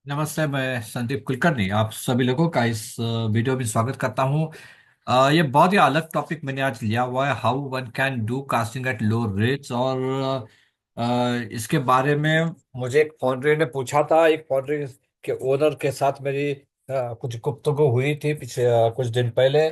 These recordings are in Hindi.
नमस्ते। मैं संदीप कुलकर्णी आप सभी लोगों का इस वीडियो में स्वागत करता हूं। ये बहुत ही अलग टॉपिक मैंने आज लिया हुआ है, how one can do casting at low rates. और इसके बारे में मुझे एक फाउंड्री ने पूछा था। एक फाउंड्री के ओनर के साथ मेरी कुछ गुफ्तगू हुई थी पिछले कुछ दिन पहले।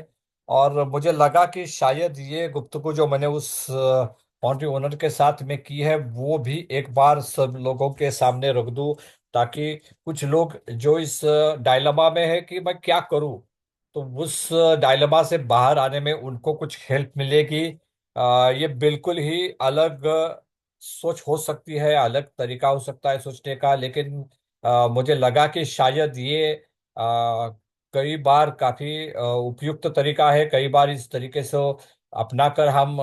और मुझे लगा कि शायद ये गुफ्तगू जो मैंने उस फाउंड्री ओनर के साथ में की है वो भी एक बार सब लोगों के सामने रख दूं, ताकि कुछ लोग जो इस डायलमा में है कि मैं क्या करूं, तो उस डायलमा से बाहर आने में उनको कुछ हेल्प मिलेगी। ये बिल्कुल ही अलग सोच हो सकती है, अलग तरीका हो सकता है सोचने का, लेकिन मुझे लगा कि शायद ये कई बार काफी उपयुक्त तरीका है। कई बार इस तरीके से अपनाकर हम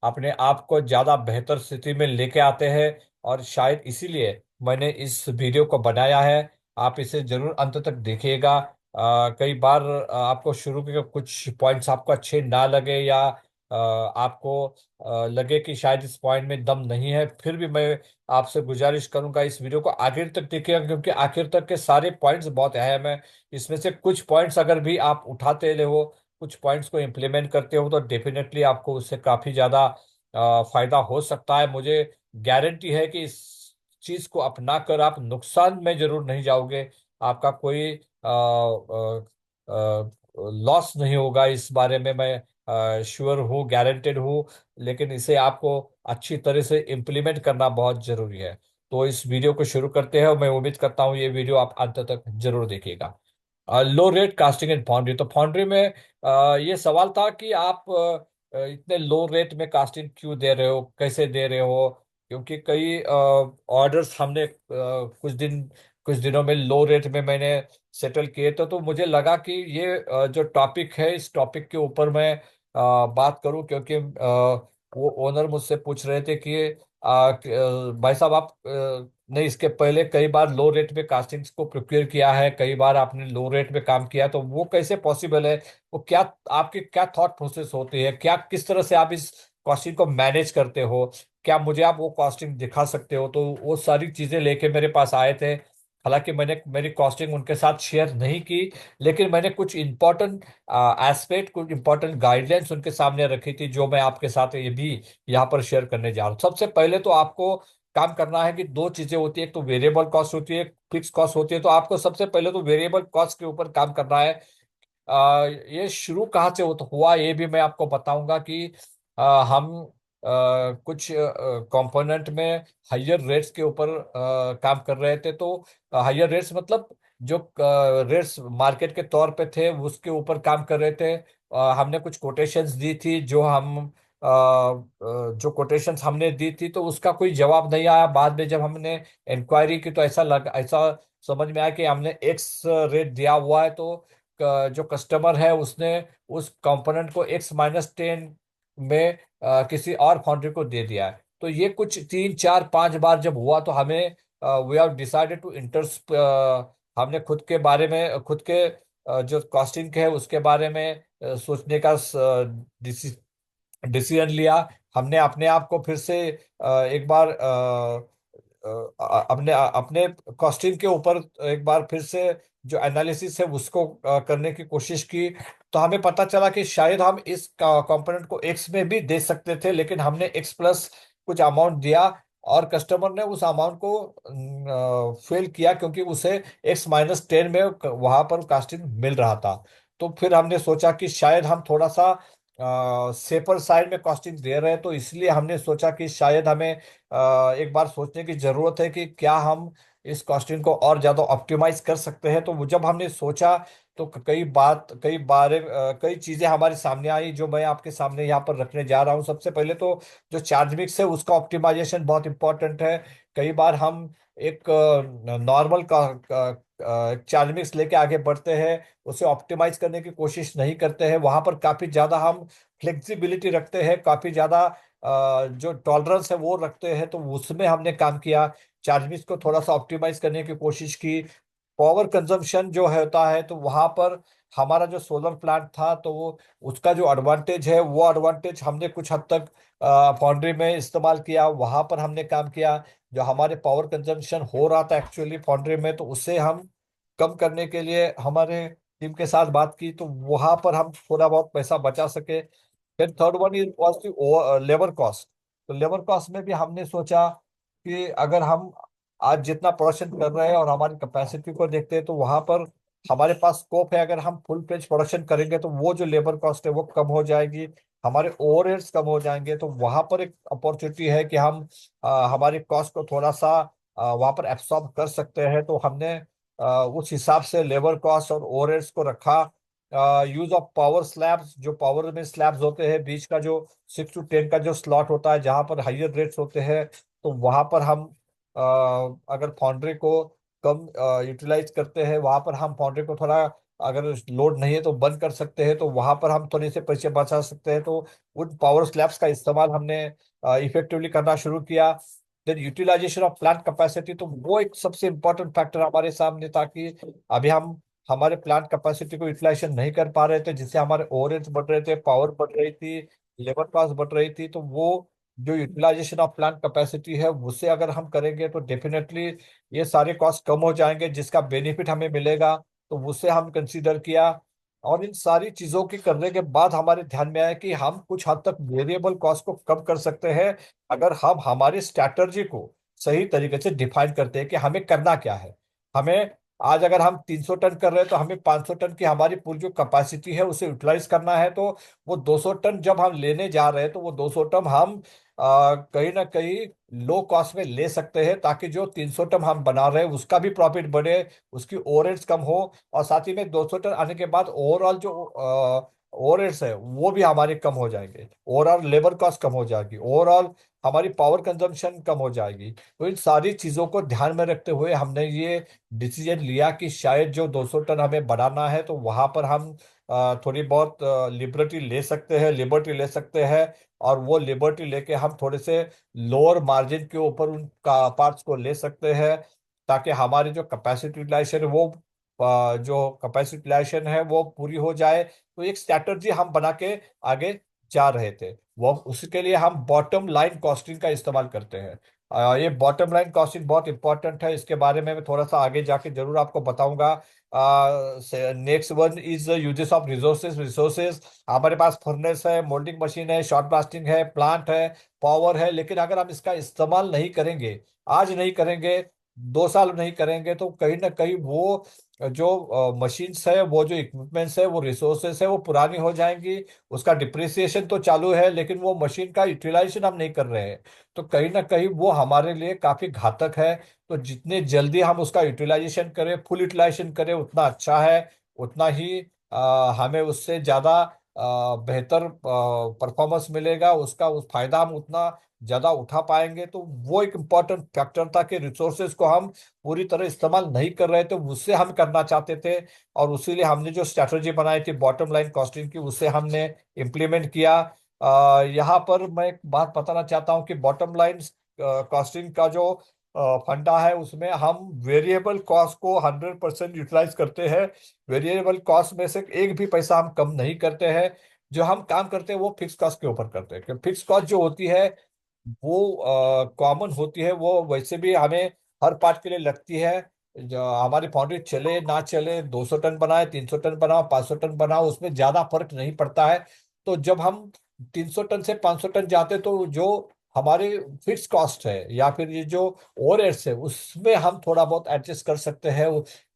अपने आप को ज्यादा बेहतर स्थिति में लेके आते हैं। और शायद इसीलिए मैंने इस वीडियो को बनाया है। आप इसे जरूर अंत तक देखिएगा। कई बार आपको शुरू के कुछ पॉइंट्स आपको अच्छे ना लगे, या आपको लगे कि शायद इस पॉइंट में दम नहीं है, फिर भी मैं आपसे गुजारिश करूंगा इस वीडियो को आखिर तक देखिएगा, क्योंकि आखिर तक के सारे पॉइंट्स बहुत अहम है। इसमें से कुछ पॉइंट्स अगर भी आप उठाते ले हो, कुछ पॉइंट्स को इम्प्लीमेंट करते हो, तो डेफिनेटली आपको उससे काफी ज्यादा फायदा हो सकता है। मुझे गारंटी है कि इस चीज को अपना कर आप नुकसान में जरूर नहीं जाओगे। आपका कोई लॉस नहीं होगा, इस बारे में मैं श्योर हूँ, गारंटेड हूँ। लेकिन इसे आपको अच्छी तरह से इम्प्लीमेंट करना बहुत जरूरी है। तो इस वीडियो को शुरू करते हैं, और मैं उम्मीद करता हूँ ये वीडियो आप अंत तक जरूर देखिएगा। लो रेट कास्टिंग इन फाउंड्री। तो फाउंड्री में ये सवाल था कि आप इतने लो रेट में कास्टिंग क्यों दे रहे हो, कैसे दे रहे हो। क्योंकि कई ऑर्डर्स हमने कुछ दिनों में लो रेट में मैंने सेटल किए। तो मुझे लगा कि ये जो टॉपिक है, इस टॉपिक के ऊपर मैं बात करूं, क्योंकि वो ओनर मुझसे पूछ रहे थे कि भाई साहब आप ने इसके पहले कई बार लो रेट में कास्टिंग्स को प्रोक्योर किया है, कई बार आपने लो रेट में काम किया, तो वो कैसे पॉसिबल है। वो क्या आपकी क्या थॉट प्रोसेस होती है, क्या किस तरह से आप इस कॉस्टिंग को मैनेज करते हो, क्या मुझे आप वो कॉस्टिंग दिखा सकते हो। तो वो सारी चीजें लेके मेरे पास आए थे। हालांकि मैंने मेरी कॉस्टिंग उनके साथ शेयर नहीं की, लेकिन मैंने कुछ इंपॉर्टेंट एस्पेक्ट, कुछ इंपॉर्टेंट गाइडलाइंस उनके सामने रखी थी, जो मैं आपके साथ ये भी यहाँ पर शेयर करने जा रहा हूँ। सबसे पहले तो आपको काम करना है कि दो चीजें होती है, एक तो वेरिएबल कॉस्ट होती है, फिक्स कॉस्ट होती है। तो आपको सबसे पहले तो वेरिएबल कॉस्ट के ऊपर काम करना है। ये शुरू कहाँ से हुआ ये भी मैं आपको बताऊंगा कि हम कुछ कंपोनेंट में हायर रेट्स के ऊपर काम कर रहे थे। तो हायर रेट्स मतलब जो रेट्स मार्केट के तौर पे थे उसके ऊपर काम कर रहे थे। हमने कुछ कोटेशंस दी थी, जो कोटेशंस हमने दी थी तो उसका कोई जवाब नहीं आया। बाद में जब हमने इंक्वायरी की तो ऐसा समझ में आया कि हमने एक्स रेट दिया हुआ है, तो जो कस्टमर है उसने उस कंपोनेंट को X-10 में किसी और फाउंड्री को दे दिया है। तो ये कुछ 3 4 5 बार जब हुआ तो हमें we have decided to enter, हमने खुद के बारे में, खुद के जो कॉस्टिंग है उसके बारे में सोचने का डिसीजन लिया। हमने अपने आप को फिर से एक बार अपने अपने कॉस्टिंग के ऊपर एक बार फिर से जो एनालिसिस है उसको करने की कोशिश की। तो हमें पता चला कि शायद हम इस कंपोनेंट को एक्स में भी दे सकते थे, लेकिन हमने एक्स प्लस कुछ अमाउंट दिया, और कस्टमर ने उस अमाउंट को फेल किया, क्योंकि उसे X-10 में वहां पर कास्टिंग मिल रहा था। तो फिर हमने सोचा कि शायद हम थोड़ा सा सेफर साइड में कॉस्टिंग दे रहे हैं, तो इसलिए हमने सोचा कि शायद हमें एक बार सोचने की जरूरत है कि क्या हम इस कॉस्टिंग को और ज्यादा ऑप्टिमाइज कर सकते हैं। तो जब हमने सोचा तो कई चीजें हमारे सामने आई, जो मैं आपके सामने यहाँ पर रखने जा रहा हूँ। सबसे पहले तो जो चार्ज मिक्स है उसका ऑप्टिमाइजेशन बहुत इंपॉर्टेंट है। कई बार हम एक नॉर्मल का चार्ज मिक्स लेके आगे बढ़ते हैं, उसे ऑप्टिमाइज करने की कोशिश नहीं करते हैं। वहां पर काफी ज्यादा हम फ्लेक्सिबिलिटी रखते हैं, काफी ज्यादा जो टॉलरेंस है वो रखते हैं। तो उसमें हमने काम किया, चार्ज मिक्स को थोड़ा सा ऑप्टिमाइज करने की कोशिश की। पावर कंजम्पशन जो होता है, तो वहां पर हमारा जो सोलर प्लांट था, तो वो उसका जो एडवांटेज है वो एडवांटेज हमने कुछ हद तक फाउंड्री में इस्तेमाल किया, वहां पर हमने काम किया। जो हमारे पावर कंजम्पशन हो रहा था एक्चुअली फाउंड्री में, तो उसे हम कम करने के लिए हमारे टीम के साथ बात की, तो वहां पर हम थोड़ा बहुत पैसा बचा सके। फिर third one is was the labour cost. तो लेबर कॉस्ट में भी हमने सोचा कि अगर हम आज जितना प्रोडक्शन कर रहे हैं और हमारी कैपेसिटी को देखते हैं, तो वहां पर हमारे पास स्कोप है। अगर हम फुल फ्लेज प्रोडक्शन करेंगे तो वो जो लेबर कॉस्ट है वो कम हो जाएगी, हमारे ओवरहेड्स कम हो जाएंगे। तो वहां पर एक अपॉर्चुनिटी है कि हम हमारी कॉस्ट को थोड़ा सा वहां पर एब्सॉर्ब कर सकते हैं। तो हमने उस हिसाब से लेबर कॉस्ट और ओवरहेड्स को रखा। यूज ऑफ पावर स्लैब्स, जो पावर में स्लैब्स होते हैं, बीच का जो 6 to 10 का जो स्लॉट होता है जहां पर हाइयर रेट्स होते हैं, तो वहां पर हम अ, अगर फाउंड्री को कम यूटिलाइज करते हैं, वहां पर हम फाउंड्री को थोड़ा, अगर लोड नहीं है तो बंद कर सकते हैं, तो वहां पर हम थोड़े से पैसे बचा सकते हैं। तो उन पावर स्लैब्स का इस्तेमाल हमने इफेक्टिवली करना शुरू किया। Then utilization of plant capacity, तो वो एक सबसे इंपॉर्टेंट फैक्टर हमारे सामने था कि अभी हम हमारे प्लांट कैपेसिटी को यूटिलाइजेशन नहीं कर पा रहे थे, जिससे हमारे ओवरहेड्स बढ़ रहे थे, पावर बढ़ रही थी, लेबर कॉस्ट बढ़ रही थी। तो वो जो यूटिलाइजेशन ऑफ प्लांट कैपेसिटी है उससे अगर हम करेंगे तो डेफिनेटली ये सारे कॉस्ट कम हो जाएंगे, जिसका बेनिफिट हमें मिलेगा। तो उससे हम कंसीडर किया। और इन सारी चीजों के करने के बाद हमारे ध्यान में आया कि हम कुछ हद तक वेरिएबल कॉस्ट को कम कर सकते हैं, अगर हम हमारी स्ट्रैटेजी को सही तरीके से डिफाइन करते हैं कि हमें करना क्या है। हमें आज अगर हम 300 टन कर रहे हैं तो हमें 500 टन की हमारी पूरी जो कैपेसिटी है उसे यूटिलाइज करना है। तो वो 200 टन जब हम लेने जा रहे हैं, तो वो 200 टन हम कहीं ना कहीं लो कॉस्ट में ले सकते हैं, ताकि जो 300 टन हम बना रहे हैं उसका भी प्रॉफिट बढ़े, उसकी ओवरहेड्स कम हो। और साथ ही में 200 टन आने के बाद ओवरऑल जो ओवरहेड्स है वो भी हमारे कम हो जाएंगे, ओवरऑल लेबर कॉस्ट कम हो जाएगी, ओवरऑल हमारी पावर कंजम्पशन कम हो जाएगी। तो इन सारी चीजों को ध्यान में रखते हुए हमने ये डिसीजन लिया कि शायद जो 200 टन हमें बनाना है, तो वहां पर हम थोड़ी बहुत लिबर्टी ले सकते हैं। और वो लिबर्टी लेके हम थोड़े से लोअर मार्जिन के ऊपर उन पार्ट्स को ले सकते हैं, ताकि हमारी जो कैपेसिटी यूटिलाइजेशन है वो जो कैपेसिटी यूटिलाइजेशन है वो पूरी हो जाए। तो एक स्ट्रैटेजी हम बना के आगे जा रहे थे। वो उसके लिए हम बॉटम लाइन कॉस्टिंग का इस्तेमाल करते हैं। ये बॉटम लाइन कॉस्टिंग बहुत इंपॉर्टेंट है, इसके बारे में मैं थोड़ा सा आगे जाके जरूर आपको बताऊंगा। Next one is uses of resources. हमारे पास फर्नेस है, मोल्डिंग मशीन है, शॉर्ट ब्लास्टिंग है, प्लांट है, पावर है, लेकिन अगर हम इसका इस्तेमाल नहीं करेंगे, आज नहीं करेंगे, 2 साल नहीं करेंगे, तो कहीं ना कहीं वो जो मशीन्स है, वो जो इक्विपमेंट्स है, वो रिसोर्सेस है, वो पुरानी हो जाएंगी। उसका डिप्रिसिएशन तो चालू है, लेकिन वो मशीन का यूटिलाइजेशन हम नहीं कर रहे हैं, तो कहीं ना कहीं वो हमारे लिए काफी घातक है। तो जितने जल्दी हम उसका यूटिलाइजेशन करें, फुल यूटिलाइजेशन करें, उतना अच्छा है। उतना ही हमें उससे ज्यादा बेहतर परफॉर्मेंस मिलेगा, उसका उस फायदा हम उतना ज्यादा उठा पाएंगे। तो वो एक इम्पॉर्टेंट फैक्टर था कि रिसोर्सेज को हम पूरी तरह इस्तेमाल नहीं कर रहे थे, उससे हम करना चाहते थे। और उसीलिए हमने जो स्ट्रैटेजी बनाई थी बॉटम लाइन कॉस्टिंग की, उसे हमने इम्प्लीमेंट किया। यहाँ पर मैं एक बात बताना चाहता हूँ कि बॉटम लाइन कॉस्टिंग का जो फंडा है, उसमें हम वेरिएबल कॉस्ट को 100% यूटिलाइज करते हैं। वेरिएबल कॉस्ट में से एक भी पैसा हम कम नहीं करते हैं। जो हम काम करते हैं वो फिक्स कॉस्ट के ऊपर करते हैं, क्योंकि फिक्स कॉस्ट जो होती है वो कॉमन होती है, वो वैसे भी हमें हर पार्ट के लिए लगती है। जो हमारी फाउंड्री चले ना चले, 200 टन बनाए, 300 टन बनाओ, 500 टन बनाओ, उसमें ज्यादा फर्क नहीं पड़ता है। तो जब हम 300 टन से 500 टन जाते हैं, तो जो हमारे फिक्स कॉस्ट है या फिर ये जो ओवरहेड्स है, उसमें हम थोड़ा बहुत एडजस्ट कर सकते हैं।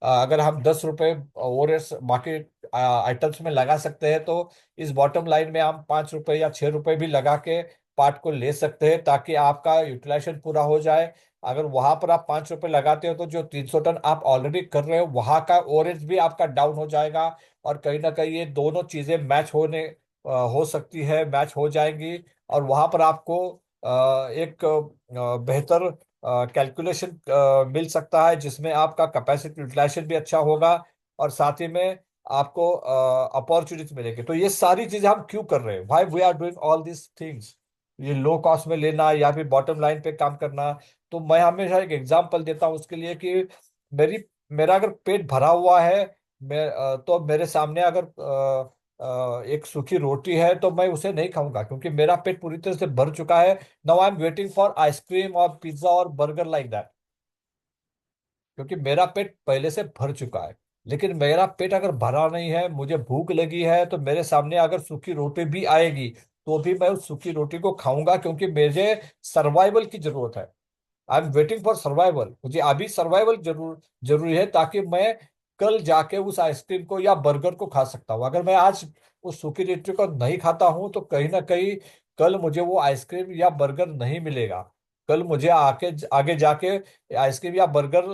अगर हम 10 रुपए ओवरहेड्स बाकी आइटम्स में लगा सकते हैं, तो इस बॉटम लाइन में हम 5 रुपए या 6 रुपए भी लगा के पार्ट को ले सकते हैं, ताकि आपका यूटिलाइजेशन पूरा हो जाए। अगर वहां पर आप 5 रुपए लगाते हो, तो जो 300 टन आप ऑलरेडी कर रहे हो वहां का ओवरेज भी आपका डाउन हो जाएगा। और कहीं ना कहीं ये दोनों चीजें हो सकती है, मैच हो जाएंगी। और वहां पर आपको एक बेहतर कैलकुलेशन मिल सकता है, जिसमें आपका कैपेसिटी यूटिलाइजेशन भी अच्छा होगा, और साथ ही में आपको अपॉर्चुनिटीज मिलेगी। तो ये सारी चीजें हम क्यों कर रहे हैं, why we are doing all this things, ये लो कॉस्ट में लेना या फिर बॉटम लाइन पे काम करना। तो मैं हमेशा एक एग्जांपल देता हूँ उसके लिए कि मेरी मेरा अगर पेट भरा हुआ है, तो मेरे सामने अगर एक सूखी रोटी है तो मैं उसे नहीं खाऊंगा, क्योंकि मेरा पेट पूरी तरह से भर चुका है। Now I am waiting for ice cream और पिज्जा और बर्गर लाइक दैट, क्योंकि मेरा पेट पहले से भर चुका है। लेकिन मेरा पेट अगर भरा नहीं है, मुझे भूख लगी है, तो मेरे सामने अगर सूखी रोटी भी आएगी तो भी मैं उस सूखी रोटी को खाऊंगा, क्योंकि मुझे सर्वाइवल की जरूरत है। I am waiting for survival, मुझे अभी सर्वाइवल जरूरी है, ताकि मैं कल जाके उस आइसक्रीम को या बर्गर को खा सकता हूँ। अगर मैं आज उस सूखी रोटी को नहीं खाता हूँ तो कहीं ना कहीं कल मुझे वो आइसक्रीम या बर्गर नहीं मिलेगा। कल मुझे आके आगे जाके आइसक्रीम या बर्गर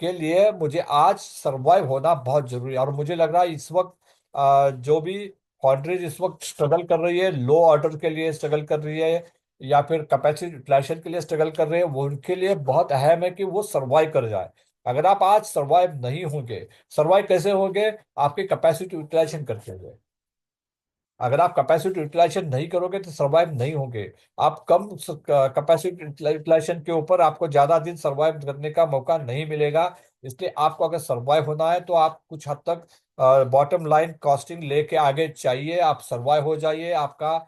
के लिए मुझे आज सरवाइव होना बहुत जरूरी है। और मुझे लग रहा है इस वक्त जो भी कंट्रीज इस वक्त स्ट्रगल कर रही है, लो ऑर्डर के लिए स्ट्रगल कर रही है, या फिर कैपेसिटी यूटिलाइजेशन के लिए स्ट्रगल कर रहे हैं, वो उनके लिए बहुत अहम है कि वो सरवाइव कर जाए। अगर आप आज सरवाइव नहीं होंगे, सरवाइव कैसे होंगे? आपकी कैपेसिटी यूटिलाइजेशन करते हुए। अगर आप कैपेसिटी यूटिलाइजेशन नहीं करोगे तो सरवाइव नहीं होंगे। आप कम कैपेसिटी यूटिलाइजेशन के ऊपर आपको ज्यादा दिन सरवाइव करने का मौका नहीं मिलेगा। इसलिए आपको अगर सरवाइव होना है तो आप कुछ हद तक बॉटम लाइन कॉस्टिंग लेके आगे चाहिए। आप सरवाइव हो जाइए, आपका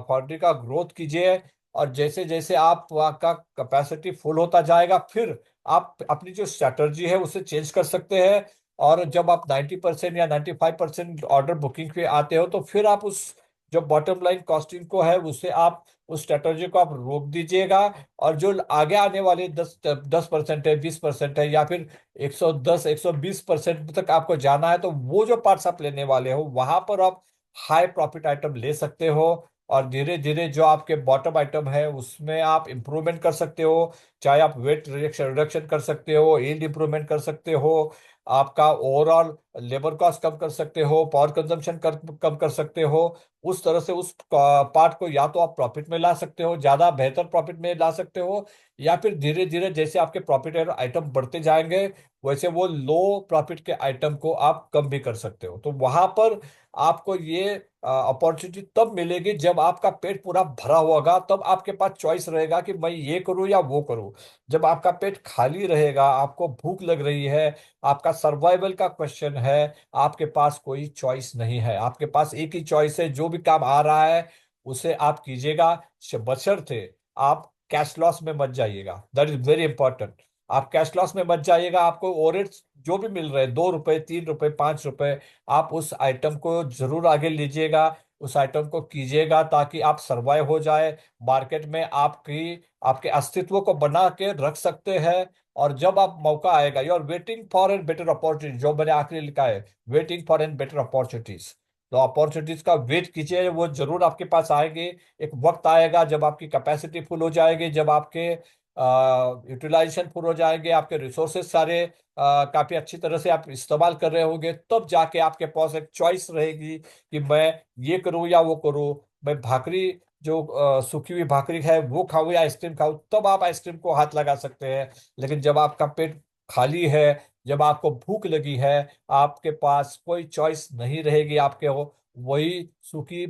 फैक्ट्री का ग्रोथ कीजिए। और जैसे जैसे आपका कैपेसिटी फुल होता जाएगा, फिर आप अपनी जो स्ट्रैटेजी है उसे चेंज कर सकते हैं। और जब आप 90% या 95% ऑर्डर बुकिंग पे आते हो, तो फिर आप उस जो बॉटम लाइन कॉस्टिंग को है उसे आप उस स्ट्रेटजी को आप रोक दीजिएगा। और जो आगे आने वाले 10% है, 20% है, या फिर 110 120% तक आपको जाना है, तो वो जो पार्ट्स आप लेने वाले हो वहां पर आप हाई प्रॉफिट आइटम ले सकते हो। और धीरे धीरे जो आपके बॉटम आइटम है उसमें आप इंप्रूवमेंट कर सकते हो। चाहे आप वेट रिडक्शन रिडक्शन कर सकते हो, यील्ड इंप्रूवमेंट कर सकते हो, आपका ओवरऑल लेबर कॉस्ट कम कर सकते हो, पावर कंजम्पशन कम कर सकते हो। उस तरह से उस पार्ट को या तो आप प्रॉफिट में ला सकते हो, ज्यादा बेहतर प्रॉफिट में ला सकते हो, या फिर धीरे धीरे जैसे आपके प्रॉफिट आइटम बढ़ते जाएंगे वैसे वो लो प्रॉफिट के आइटम को आप कम भी कर सकते हो। तो वहां पर आपको ये अपॉर्चुनिटी तब मिलेगी जब आपका पेट पूरा भरा होगा, तब आपके पास चॉइस रहेगा कि मैं ये करूं या वो करूं। जब आपका पेट खाली रहेगा, आपको भूख लग रही है, आपका सर्वाइवल का क्वेश्चन है, आपके पास कोई चॉइस नहीं है। आपके पास एक ही चॉइस है, जो भी काम आ रहा है उसे आप कीजिएगा, बशर्ते आप कैश लॉस में मत जाइएगा। That is very important. आप कैश लॉस में मत जाइएगा। आपको ओवरहेड जो भी मिल रहे हैं, 2 रुपए, 3 रुपए, 5 रुपए, आप उस आइटम को जरूर आगे लीजिएगा, उस आइटम को कीजिएगा, ताकि आप सरवाइव हो जाए मार्केट में। आपके अस्तित्व को बना के रख सकते हैं। और जब आप मौका आएगा, you are waiting for an better opportunity, जो मैंने आखिरी लिखा है, waiting for an better opportunities. तो अपॉर्चुनिटीज का वेट कीजिए, वो जरूर आपके पास आएंगे। एक वक्त आएगा जब आपकी कैपेसिटी फुल हो जाएगी, जब आपके यूटिलाइजेशन फुल हो जाएंगे, आपके रिसोर्सेज सारे काफी अच्छी तरह से आप इस्तेमाल कर रहे होंगे, तब जाके आपके पास एक चॉइस रहेगी कि मैं ये करूं या वो करूं। मैं भाकरी जो सूखी हुई भाकरी है वो खाऊं या आइसक्रीम खाऊं, तब आप आइसक्रीम को हाथ लगा सकते हैं। लेकिन जब आपका पेट खाली है, जब आपको भूख लगी है, आपके पास कोई चॉइस नहीं रहेगी, आपके हो वही सूखी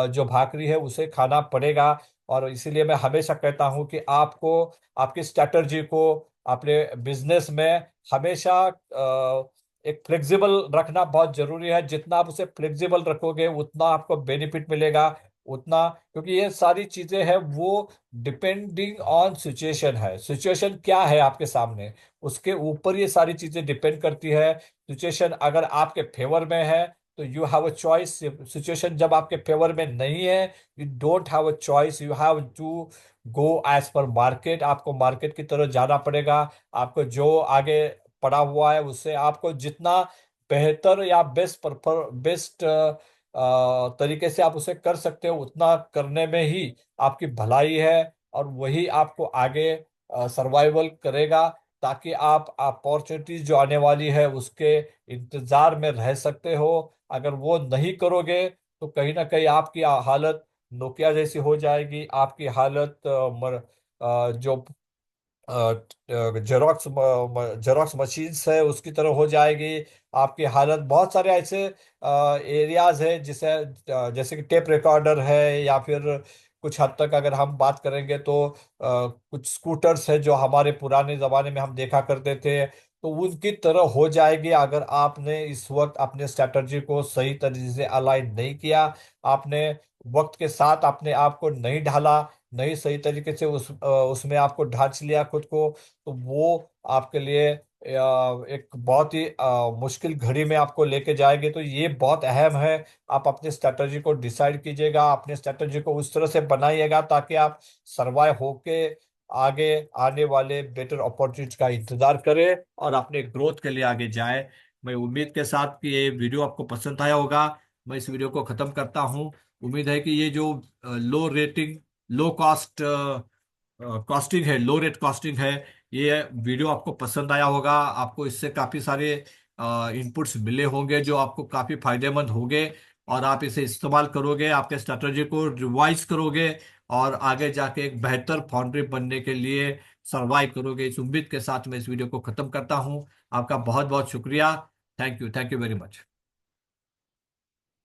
जो भाकरी है उसे खाना पड़ेगा। और इसीलिए मैं हमेशा कहता हूं कि आपको आपकी स्ट्रैटेजी को अपने बिजनेस में हमेशा एक फ्लेक्सिबल रखना बहुत जरूरी है। जितना आप उसे फ्लेक्सिबल रखोगे उतना आपको बेनिफिट मिलेगा, उतना, क्योंकि ये सारी चीजें हैं वो डिपेंडिंग ऑन सिचुएशन है। सिचुएशन क्या है आपके सामने, उसके ऊपर ये सारी चीजें डिपेंड करती है। सिचुएशन अगर आपके फेवर में है तो you have a choice. Situation जब आपके फेवर में नहीं है, you don't have a choice, you have to go as per market. आपको मार्केट की तरफ जाना पड़ेगा। आपको जो आगे पड़ा हुआ है उससे आपको जितना बेहतर या बेस्ट तरीके से आप उसे कर सकते हो, उतना करने में ही आपकी भलाई है। और वही आपको आगे सर्वाइवल करेगा, ताकि आप अपॉर्चुनिटीज जो आने वाली है उसके इंतजार में रह सकते हो। अगर वो नहीं करोगे तो कहीं ना कहीं आपकी हालत नोकिया जैसी हो जाएगी। आपकी हालत जो जेरोक्स जेरोक्स मशीन्स है उसकी तरह हो जाएगी। आपकी हालत, बहुत सारे ऐसे एरियाज है जिसे जैसे कि टेप रिकॉर्डर है, या फिर कुछ हद तक अगर हम बात करेंगे तो कुछ स्कूटर्स है जो हमारे पुराने जमाने में हम देखा करते थे। तो उनकी तरह हो जाएगी अगर आपने इस वक्त अपने स्ट्रैटेजी को सही तरीके से अलाइन नहीं किया। आपने वक्त के साथ अपने आप को नहीं ढाला, नहीं सही तरीके से उसमें आपको ढांच लिया खुद को, तो वो आपके लिए एक बहुत ही मुश्किल घड़ी में आपको लेके जाएगी। तो ये बहुत अहम है। आप अपनी स्ट्रैटेजी को डिसाइड कीजिएगा, अपने स्ट्रैटेजी को उस तरह से बनाइएगा ताकि आप सरवाइव होके आगे आने वाले बेटर अपॉर्चुनिटी का इंतजार करें और अपने ग्रोथ के लिए आगे जाए। मैं उम्मीद के साथ कि ये वीडियो आपको पसंद आया होगा। मैं इस वीडियो को खत्म करता हूँ। उम्मीद है कि ये जो लो रेटिंग, लो कॉस्ट कॉस्टिंग है, लो रेट कॉस्टिंग है, ये वीडियो आपको पसंद आया होगा। आपको इससे काफी सारे इनपुट्स मिले होंगे जो आपको काफी फायदेमंद होंगे, और आप इसे इस्तेमाल करोगे, आपके स्ट्रैटेजी को रिवाइज करोगे और आगे जाके एक बेहतर फाउंड्री बनने के लिए सरवाइव करोगे। इस उम्मीद के साथ मैं इस वीडियो को खत्म करता हूँ। आपका बहुत बहुत शुक्रिया। Thank you very much.